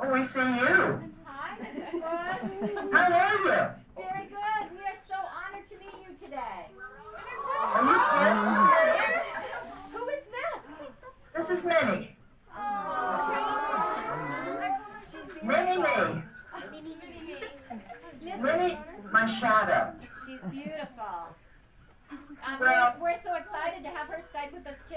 can we see you? Hi, Mrs. Bush. How are you? Very good. We are so honored to meet you today. Are you kidding? Who is this? This is Minnie. She's beautiful. Minnie. Minnie's my shadow. She's beautiful. Well- We're so excited to have her Skype with us too.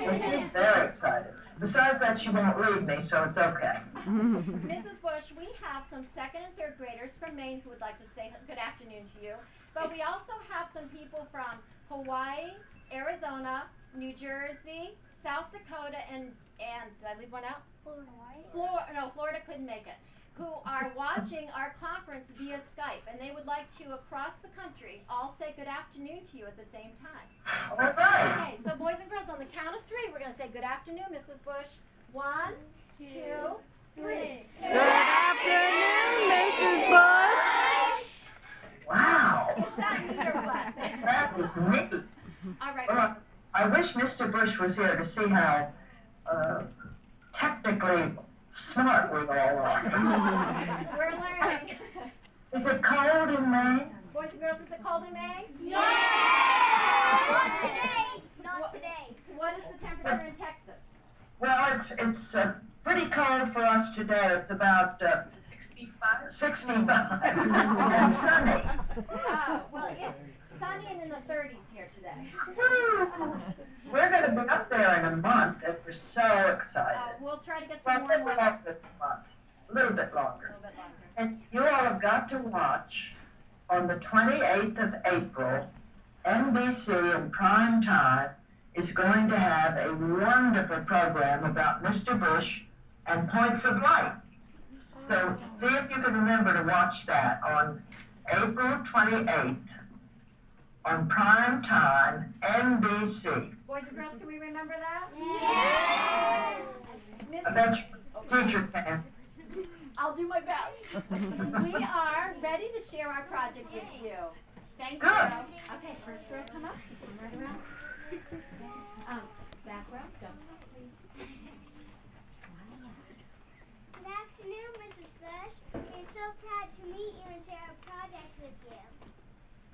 Well, she's very excited. Besides that, she won't leave me, so it's okay. Mrs. Bush, we have some second and third graders from Maine who would like to say good afternoon to you. But we also have some people from Hawaii, Arizona, New Jersey, South Dakota, and did I leave one out? Florida couldn't make it. Who are watching our conference via Skype, and they would like to, across the country, all say good afternoon to you at the same time. All right. Okay, so boys and girls, on the count of three, we're going to say good afternoon, Mrs. Bush. 1, 2, 3. Good afternoon, Mrs. Bush. Wow. Is that neat or what? That was neat. All right. Well, I wish Mr. Bush was here to see how technically smart we all are. We're learning. Is it cold in Maine? Boys and girls, is it cold in May? Yeah! Not today. Not today. What is the temperature in Texas? Well, it's pretty cold for us today. It's about 65 and sunny. Well, it's sunny and in the 30s here today. We're going to be up there in a month, and we're so excited. We'll try to get Well, some a more little weather. over a month, a little bit A longer. little bit longer. And you all have got to watch on the 28th of April, NBC in prime time is going to have a wonderful program about Mr. Bush and points of light. So see if you can remember to watch that on April 28th on prime time, NBC. Boys and girls, can we remember that? Yes! Miss, I bet your teacher can. I'll do my best. We are ready to share our project with you. Thank you. Good. Okay, first row, come up. Come right around. Back row, go. Good afternoon, Mrs. Bush. We're so proud to meet you and share a project with you.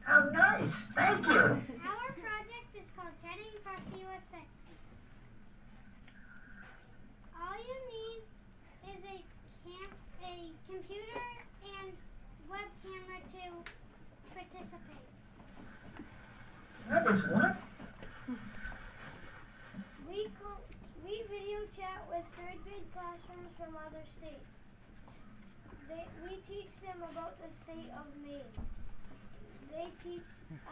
How nice. Thank you. Our project is called Getting Across the USA. All you need is a computer and web camera to participate. That was wonderful. We video chat with third grade classrooms from other states. We teach them about the state of Maine. They teach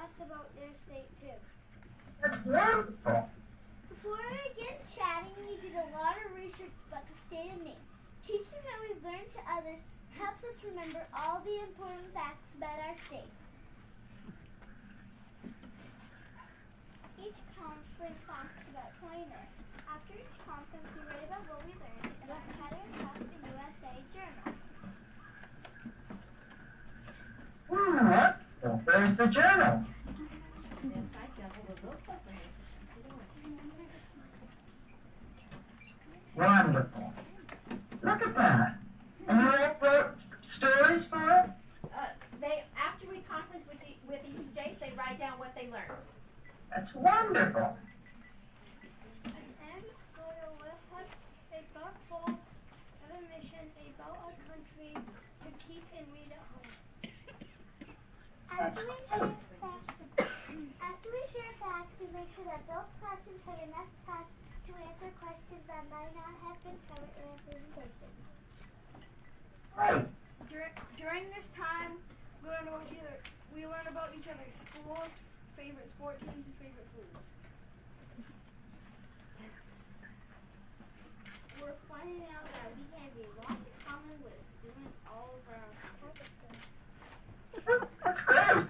us about their state too. That's wonderful. Before we get chatting, we did a lot of research about the state of Maine. Teaching that we've learned to others helps us remember all the important facts about our state. Each conference lasts about 20 minutes. After each conference, we write about what we learned and then chatting across the USA Journal. Wonderful. There's the journal. Inside, go a little closer. Wonderful. Look at that. And you all wrote stories for it? After we conference with each state, they write down what they learned. That's wonderful. And School with us a book full of a mission about our country to keep and read at home. After we share facts, we make sure that both classrooms have enough time to answer questions that might not have been covered in our presentations. Great. During this time, we learn about each other's schools, favorite sport teams, and favorite foods. We're finding out that we have a lot in common with students all over our campus. That's great.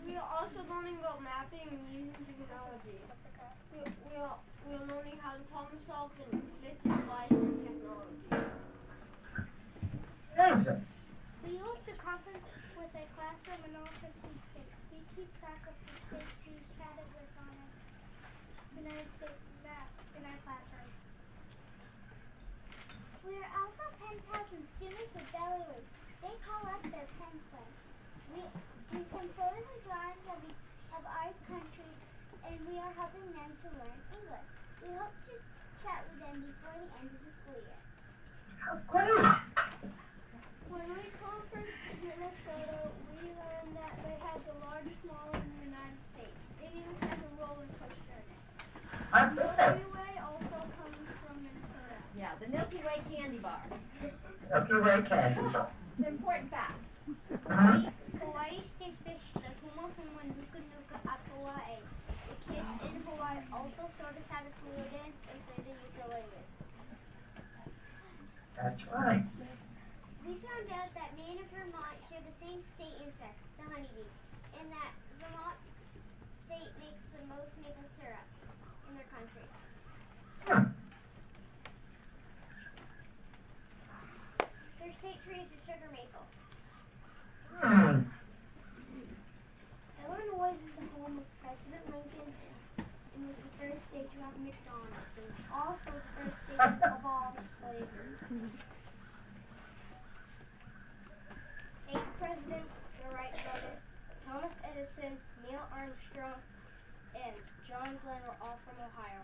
We are also learning about mapping and using technology. We're learning how to problem solve and kids utilize technology. Amazing. We hope to conference with a classroom in all 50 states. We keep track of the states we chatted with on a United States map in our classroom. We are also pen and we are helping them to learn English. We hope to chat with them before the end of the school year. Great. When we come from Minnesota, we learned that they have the largest mall in the United States. It even has a roller coaster in it. I The bet. Milky Way also comes from Minnesota. Yeah, the Milky Way candy bar. Okay, Ray Candy. It's an important fact. Hawaii state fish, the Kuma Kuma Nuka Nuka Apua eggs. The kids in Hawaii also showed us how to hula dance and play the ukulele. That's right. We found out that Maine and Vermont share the same state insect, the honeybee, and that Vermont state makes the most maple syrup in their country. Their state tree is a sugar maple. Illinois is the home of President Lincoln and was the first state to have McDonald's. It was also the first state to abolish slavery. 8 presidents, the Wright brothers, Thomas Edison, Neil Armstrong, and John Glenn were all from Ohio.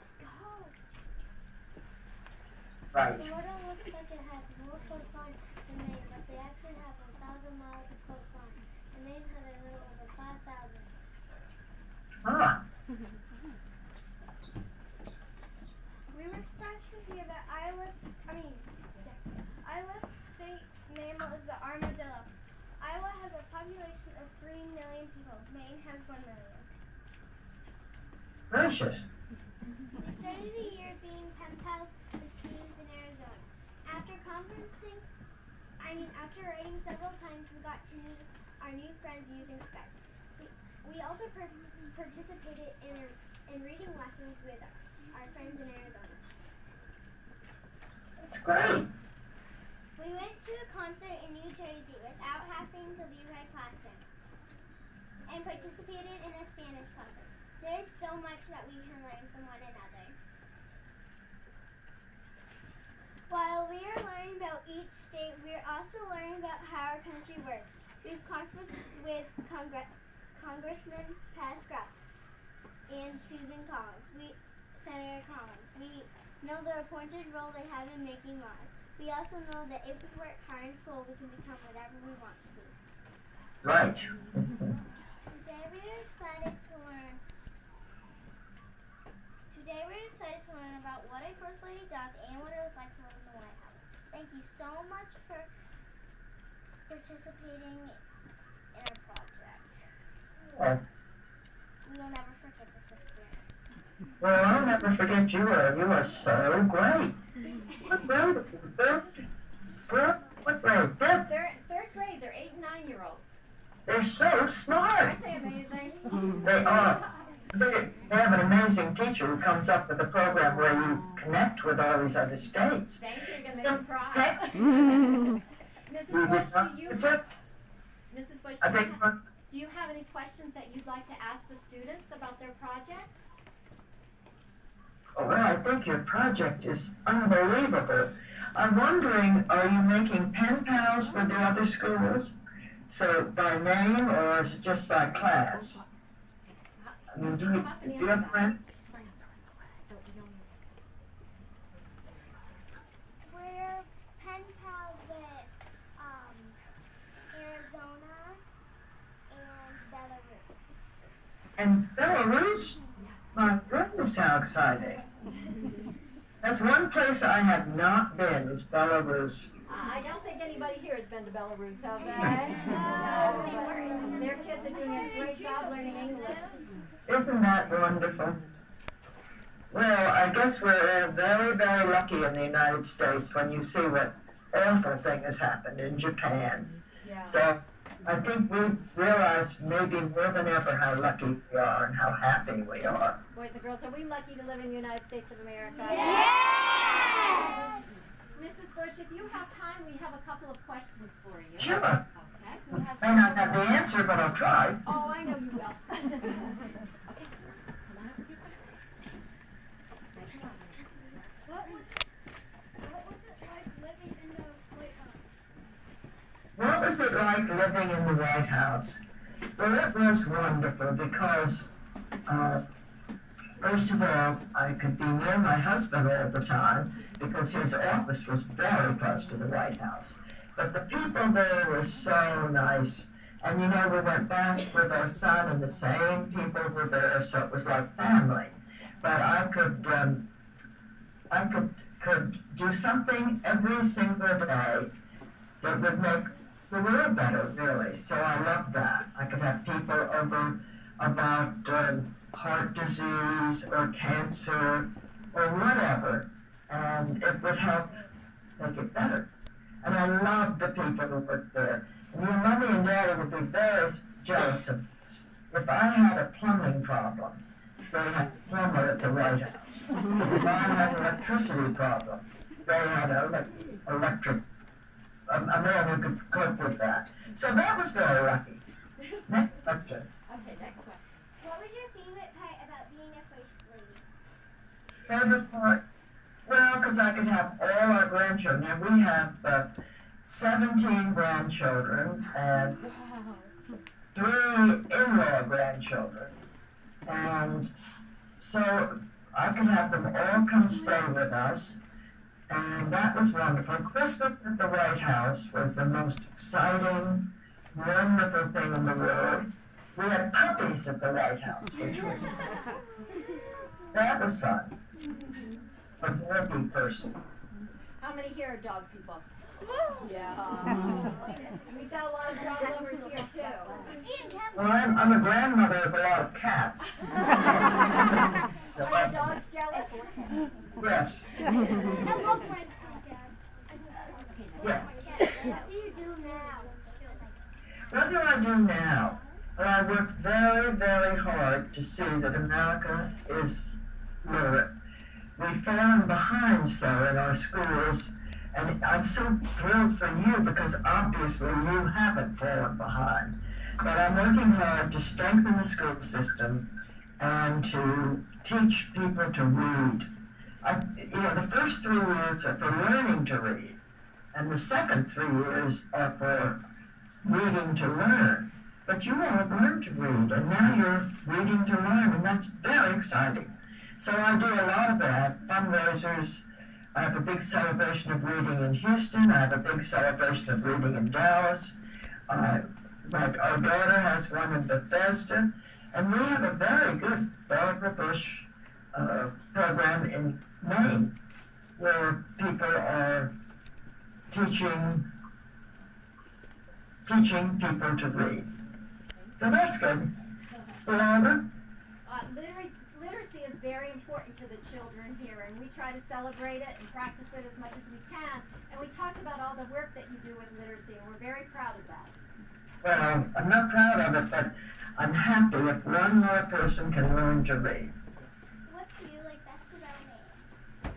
Right. Florida looks like it has more coastline than Maine, but they actually have 1,000 miles of coastline, and Maine has a little over 5,000. We were surprised to hear that Iowa's state mammal is the armadillo. Iowa has a population of 3 million people. Maine has 1 million. Gracious. We started the year being pen pals with students in Arizona. After writing several times, we got to meet our new friends using Skype. We also participated in reading lessons with our friends in Arizona. That's great. We went to a concert in New Jersey without having to leave our classroom and participated in a Spanish lesson. There is so much that we can learn from one another. While we are learning about each state, we are also learning about how our country works. We've conferred with Congressman Pat Scrap and Senator Collins. We know the important role they have in making laws. We also know that if we work hard in school, we can become whatever we want to be. Right. Today we're excited to learn about what a First Lady does and what it was like to live in the White House. Thank you so much for participating in our project. We will never forget this experience. Well, I'll never forget you. You are so great. What grade? What grade? Fifth? Third grade. They're 8 and 9-year-olds. They're so smart. Aren't they amazing? They are. They have an amazing teacher who comes up with a program where you connect with all these other states. Thank you. You're going to make me cry. Mrs. Bush, do you have any questions that you'd like to ask the students about their project? Oh, well, I think your project is unbelievable. I'm wondering, are you making pen pals for the other schools? So by name, or is it just by class? I mean, do you have friends? We're pen pals with Arizona and Belarus. And Belarus? My goodness, how exciting. That's one place I have not been, is Belarus. I don't think anybody here has been to Belarus, have they? No. Their kids are doing a great job learning English. Isn't that wonderful? Well, I guess we're very, very lucky in the United States when you see what awful thing has happened in Japan. Yeah. So I think we've realized maybe more than ever how lucky we are and how happy we are. Boys and girls, are we lucky to live in the United States of America? Yes! Mrs. Bush, if you have time, we have a couple of questions for you. Sure. Okay. Who has May not have the answer, but I'll try. Oh, I know you will. Okay. Come on up with your questions. What was it like living in the White House? What was it like living in the White House? Well, it was wonderful because First of all, I could be near my husband all the time because his office was very close to the White House. But the people there were so nice. And you know, we went back with our son and the same people were there, so it was like family. But I could do something every single day that would make the world better, really. So I loved that. I could have people over about heart disease or cancer or whatever, and it would help make it better. And I loved the people who worked there. And your mommy and daddy would be very jealous of this. If I had a plumbing problem, they had a plumber at the White House. If I had an electricity problem, they had an electric, a man who could cope with that. So that was very lucky. Next question. Okay, next question. What was your favorite part about being a first lady? Favorite part? Well, because I could have all our grandchildren. And we have 17 grandchildren and 3 in-law grandchildren. And so I could have them all come stay with us. And that was wonderful. Christmas at the White House was the most exciting, wonderful thing in the world. We had puppies at the White House, which was, that was fun. A dorky person. How many here are dog people? Yeah. And we've got a lot of dog lovers here too. Well, I'm a grandmother of a lot of cats. Are dogs jealous? Yes. I love my cats. Yes. What do you do now? What do I do now? Well, I work very, very hard to see that America is literate. We've fallen behind so in our schools, and I'm so thrilled for you because obviously you haven't fallen behind. But I'm working hard to strengthen the school system and to teach people to read. The first 3 years are for learning to read, and the second 3 years are for reading to learn. But you all have learned to read, and now you're reading to learn, and that's very exciting. So I do a lot of that, fundraisers. I have a big celebration of reading in Houston. I have a big celebration of reading in Dallas. Our daughter has one in Bethesda. And we have a very good Babara Bush program in Maine, where people are teaching people to read. So that's good. Babara? Literacy is very important to the children here, and we try to celebrate it and practice it as much as we can. And we talked about all the work that you do with literacy, and we're very proud of that. Well, I'm not proud of it, but I'm happy if one more person can learn to read. What do you like best about Maine?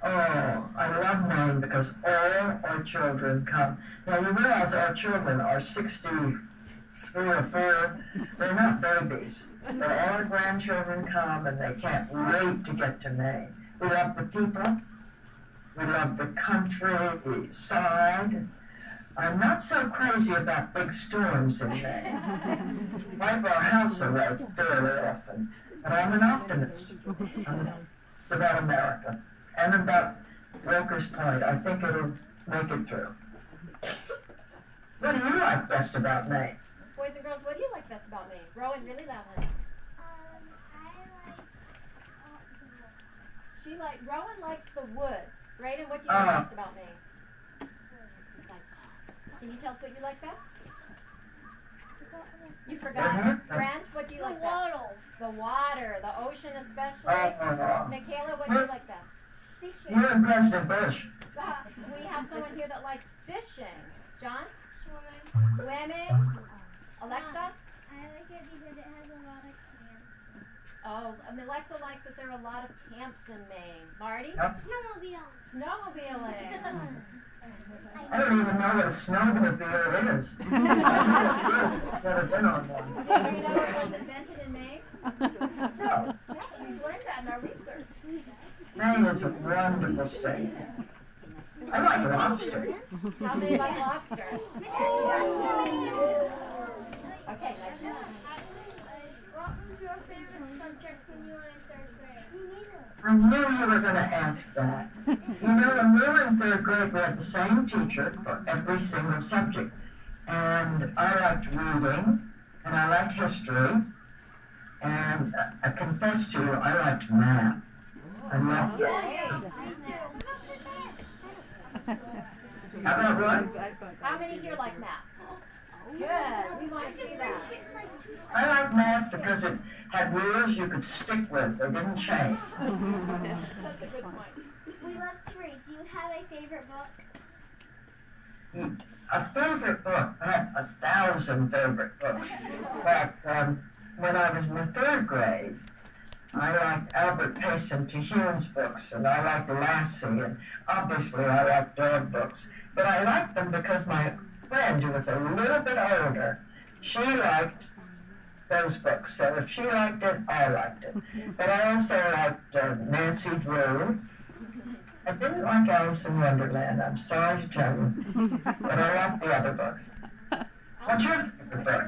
Oh, I love Maine because all our children come. Now, you realize our children are 63 or 4. They're not babies. But all our grandchildren come, and they can't wait to get to Maine. We love the people. We love the countryside. I'm not so crazy about big storms in Maine. Wipe our house away fairly often. But I'm an optimist. It's about America. And about Walker's Point. I think it'll make it through. What do you like best about Maine? Boys and girls, what do you like best about Maine? Rowan, really loud, honey. Rowan likes the woods. Brayden, what do you like best about Maine? Can you tell us what you like best? You forgot? Brent, what do you like best? The water, the ocean especially. Michaela, what do you like best? Fishing. You and President Bush. We have someone here that likes fishing. John? Swimming. Alexa? I like it because it has a lot of camps. Oh, Alexa likes that there are a lot of camps in Maine. Marty? Yep. Snowmobiling. I don't even know what a snowmobile is. Never been on one. Did you know it was invented in Maine? No. We've learned that in our research. Maine is a wonderful state. I like lobster. How many like lobster? Okay, next one. What was your favorite subject when you were in 3rd I knew you were going to ask that. You know, when we were in third grade, we had the same teacher for every single subject. And I liked reading, and I liked history, and I confess to you, I liked math. I loved that. How about what? How many here like math? Good. We want to see that. I like math because it had rules you could stick with. They didn't change. That's a good point. We love to read. Do you have a favorite book? A favorite book? I have 1,000 favorite books. But when I was in the third grade, I liked Albert Payson to Hume's books, and I liked Lassie, and obviously I liked dog books. But I liked them because my friend, who was a little bit older, she liked those books. So if she liked it, I liked it. But I also liked Nancy Drew. I didn't like Alice in Wonderland, I'm sorry to tell you. But I liked the other books. What's your favorite book?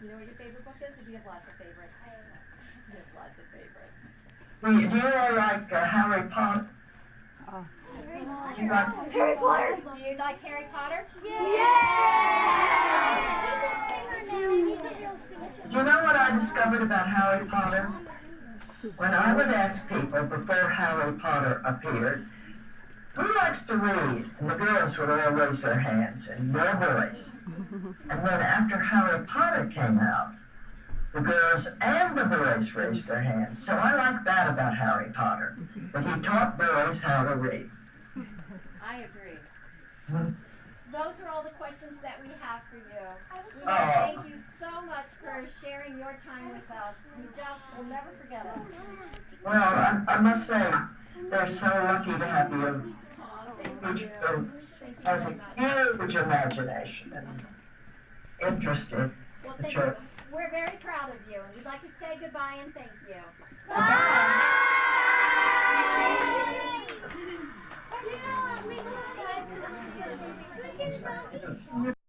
You know what your favorite book is, or do you have lots of favorites? You have lots of favorites. Do you all like Harry Potter? Do you like Harry Potter. Do you like Harry Potter? Do you know what I discovered about Harry Potter? When I would ask people before Harry Potter appeared, who likes to read? And the girls would all raise their hands, and no boys. And then after Harry Potter came out, the girls and the boys raised their hands. So I like that about Harry Potter, that he taught boys how to read. I agree. Hmm. Those are all the questions that we have for you. We want to Oh. thank you so much for sharing your time with us. We just will never forget it. Well, I must say, they're so lucky to have you, Thank you. who Thank you has very a much. huge imagination and interested Well, the thank you. children. We're very proud of you, and we'd like to say goodbye and thank you. Bye.